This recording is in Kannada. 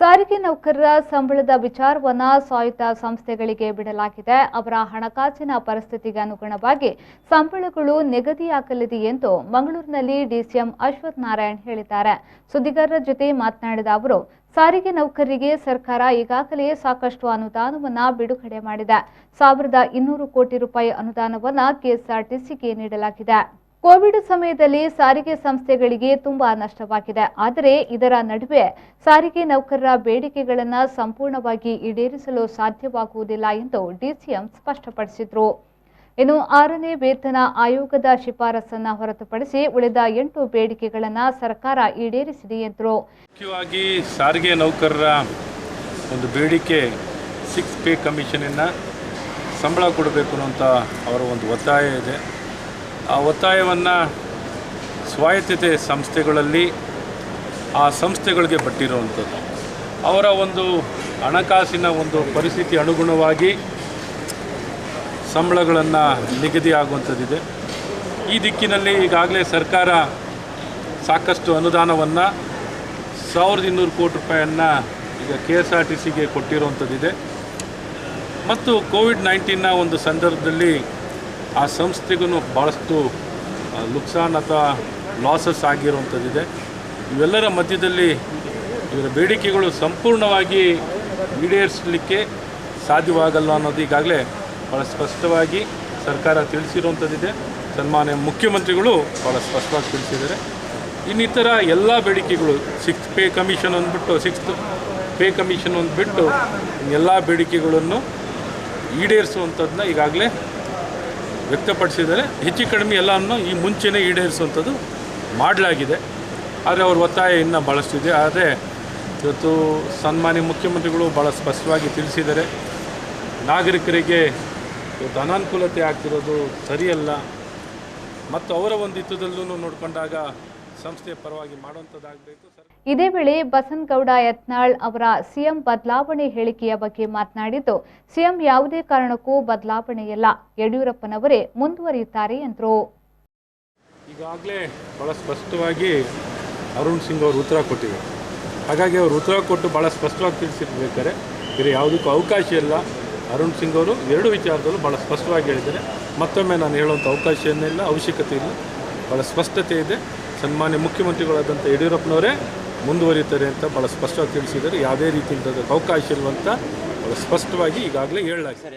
ಸಾರಿಗೆ ನೌಕರರ ಸಂಬಳದ ವಿಚಾರವನ್ನು ಸ್ವಾಯತ್ತ ಸಂಸ್ಥೆಗಳಿಗೆ ಬಿಡಲಾಗಿದೆ. ಅವರ ಹಣಕಾಸಿನ ಪರಿಸ್ಥಿತಿಗೆ ಅನುಗುಣವಾಗಿ ಸಂಬಳಗಳು ನಿಗದಿಯಾಗಲಿದೆ ಎಂದು ಮಂಗಳೂರಿನಲ್ಲಿ ಡಿಸಿಎಂ ಅಶ್ವಥ್ ನಾರಾಯಣ್ ಹೇಳಿದ್ದಾರೆ. ಸುದ್ದಿಗಾರರ ಜೊತೆ ಮಾತನಾಡಿದ ಅವರು, ಸಾರಿಗೆ ನೌಕರರಿಗೆ ಸರ್ಕಾರ ಈಗಾಗಲೇ ಸಾಕಷ್ಟು ಅನುದಾನವನ್ನು ಬಿಡುಗಡೆ ಮಾಡಿದೆ. 1200 ಕೋಟಿ ರೂಪಾಯಿ ಅನುದಾನವನ್ನು ಕೆಎಸ್ಆರ್ಟಿಸಿಗೆ ನೀಡಲಾಗಿದೆ. ಕೋವಿಡ್ ಸಮಯದಲ್ಲಿ ಸಾರಿಗೆ ಸಂಸ್ಥೆಗಳಿಗೆ ತುಂಬಾ ನಷ್ಟವಾಗಿದೆ. ಆದರೆ ಇದರ ನಡುವೆ ಸಾರಿಗೆ ನೌಕರರ ಬೇಡಿಕೆಗಳನ್ನು ಸಂಪೂರ್ಣವಾಗಿ ಈಡೇರಿಸಲು ಸಾಧ್ಯವಾಗುವುದಿಲ್ಲ ಎಂದು ಡಿಸಿಎಂ ಸ್ಪಷ್ಟಪಡಿಸಿದರು. ಇನ್ನು 6ನೇ ವೇತನ ಆಯೋಗದ ಶಿಫಾರಸನ್ನು ಹೊರತುಪಡಿಸಿ ಉಳಿದ 8 ಬೇಡಿಕೆಗಳನ್ನು ಸರ್ಕಾರ ಈಡೇರಿಸಿದೆ ಎಂದರು. ಮುಖ್ಯವಾಗಿ ಸಾರಿಗೆ ನೌಕರರ ಒಂದು ಬೇಡಿಕೆ 6 ಪೇ ಕಮಿಷನನ್ನು ಸಂಬಳ ಕೊಡಬೇಕು ಅಂತ ಅವರ ಒಂದು ಒತ್ತಾಯ ಇದೆ. ಆ ಒತ್ತಾಯವನ್ನು ಸ್ವಾಯತ್ತತೆ ಸಂಸ್ಥೆಗಳಲ್ಲಿ ಆ ಸಂಸ್ಥೆಗಳಿಗೆ ಬಟ್ಟಿರುವಂಥದ್ದು. ಅವರ ಒಂದು ಹಣಕಾಸಿನ ಒಂದು ಪರಿಸ್ಥಿತಿ ಅನುಗುಣವಾಗಿ ಸಂಬಳಗಳನ್ನು ನಿಗದಿ ಆಗುವಂಥದ್ದಿದೆ. ಈ ದಿಕ್ಕಿನಲ್ಲಿ ಈಗಾಗಲೇ ಸರ್ಕಾರ ಸಾಕಷ್ಟು ಅನುದಾನವನ್ನು 1200 ಕೋಟಿ ರೂಪಾಯಿಯನ್ನು ಈಗ ಕೆಎಸ್ಆರ್ಟಿಸಿಗೆ ಕೊಟ್ಟಿರುವಂಥದ್ದಿದೆ. ಮತ್ತು ಕೋವಿಡ್-19ನ ಒಂದು ಸಂದರ್ಭದಲ್ಲಿ ಆ ಸಂಸ್ಥೆಗೂ ಭಾಳಷ್ಟು ನುಕ್ಸಾನ್ ಅಥವಾ ಲಾಸಸ್ ಆಗಿರುವಂಥದ್ದಿದೆ. ಇವೆಲ್ಲರ ಮಧ್ಯದಲ್ಲಿ ಇವರ ಬೇಡಿಕೆಗಳು ಸಂಪೂರ್ಣವಾಗಿ ಈಡೇರಿಸಲಿಕ್ಕೆ ಸಾಧ್ಯವಾಗಲ್ಲ ಅನ್ನೋದು ಈಗಾಗಲೇ ಭಾಳ ಸ್ಪಷ್ಟವಾಗಿ ಸರ್ಕಾರ ತಿಳಿಸಿರುವಂಥದ್ದಿದೆ. ಸನ್ಮಾನ್ಯ ಮುಖ್ಯಮಂತ್ರಿಗಳು ಭಾಳ ಸ್ಪಷ್ಟವಾಗಿ ತಿಳಿಸಿದ್ದಾರೆ. ಇನ್ನಿತರ ಎಲ್ಲ ಬೇಡಿಕೆಗಳು 6 ಪೇ ಕಮಿಷನ್ ಅಂದ್ಬಿಟ್ಟು 6th ಪೇ ಕಮಿಷನ್ ಅಂದ್ಬಿಟ್ಟು ಎಲ್ಲ ಬೇಡಿಕೆಗಳನ್ನು ಈಡೇರಿಸುವಂಥದ್ದನ್ನ ಈಗಾಗಲೇ ವ್ಯಕ್ತಪಡಿಸಿದ್ದಾರೆ. ಹೆಚ್ಚು ಕಡಿಮೆ ಎಲ್ಲವನ್ನು ಈ ಮುಂಚೆನೇ ಈಡೇರಿಸುವಂಥದ್ದು ಮಾಡಲಾಗಿದೆ. ಆದರೆ ಅವ್ರ ಒತ್ತಾಯ ಇನ್ನೂ ಭಾಳಷ್ಟಿದೆ. ಆದರೆ ಇವತ್ತು ಸನ್ಮಾನ್ಯ ಮುಖ್ಯಮಂತ್ರಿಗಳು ಭಾಳ ಸ್ಪಷ್ಟವಾಗಿ ತಿಳಿಸಿದ್ದಾರೆ, ನಾಗರಿಕರಿಗೆ ಇವತ್ತು ಅನಾನುಕೂಲತೆ ಆಗ್ತಿರೋದು ಸರಿಯಲ್ಲ ಮತ್ತು ಅವರ ಒಂದು ಹಿತದಲ್ಲೂ ನೋಡಿಕೊಂಡಾಗ ಸಂಸ್ಥೆಯ ಪರವಾಗಿ ಮಾಡುವಂಥದ್ದಾಗಬೇಕು. ಇದೇ ವೇಳೆ ಬಸನಗೌಡ ಯತ್ನಾಳ್ ಅವರ ಸಿಎಂ ಬದಲಾವಣೆ ಹೇಳಿಕೆಯ ಬಗ್ಗೆ ಮಾತನಾಡಿದ್ದು, ಸಿಎಂ ಯಾವುದೇ ಕಾರಣಕ್ಕೂ ಬದಲಾವಣೆಯಲ್ಲ, ಯಡಿಯೂರಪ್ಪನವರೇ ಮುಂದುವರಿಯುತ್ತಾರೆ ಎಂದರು. ಈಗಾಗಲೇ ಭಾಳ ಸ್ಪಷ್ಟವಾಗಿ ಅರುಣ್ ಸಿಂಗ್ ಅವರು ಉತ್ತರ ಕೊಟ್ಟಿದ್ದಾರೆ. ಹಾಗಾಗಿ ಅವರು ಉತ್ತರ ಕೊಟ್ಟು ಭಾಳ ಸ್ಪಷ್ಟವಾಗಿ ತಿಳಿಸಿರ್ಬೇಕಾದ್ರೆ ಬೇರೆ ಯಾವುದಕ್ಕೂ ಅವಕಾಶ ಇಲ್ಲ. ಅರುಣ್ ಸಿಂಗ್ ಅವರು 2 ವಿಚಾರದಲ್ಲೂ ಭಾಳ ಸ್ಪಷ್ಟವಾಗಿ ಹೇಳಿದ್ದಾರೆ. ಮತ್ತೊಮ್ಮೆ ನಾನು ಹೇಳುವಂಥ ಅವಕಾಶ ಏನಿಲ್ಲ, ಅವಶ್ಯಕತೆ ಇಲ್ಲ. ಭಾಳ ಸ್ಪಷ್ಟತೆ ಇದೆ. ಸನ್ಮಾನ್ಯ ಮುಖ್ಯಮಂತ್ರಿಗಳಾದಂಥ ಯಡಿಯೂರಪ್ಪನವರೇ ಮುಂದುವರಿತಾರೆ ಅಂತ ಭಾಳ ಸ್ಪಷ್ಟವಾಗಿ ತಿಳಿಸಿದ್ದಾರೆ. ಯಾವುದೇ ರೀತಿಯಿಂದ ಅವಕಾಶ ಇರುವಂಥ ಭಾಳ ಸ್ಪಷ್ಟವಾಗಿ ಈಗಾಗಲೇ ಹೇಳಲಾಗಿದೆ.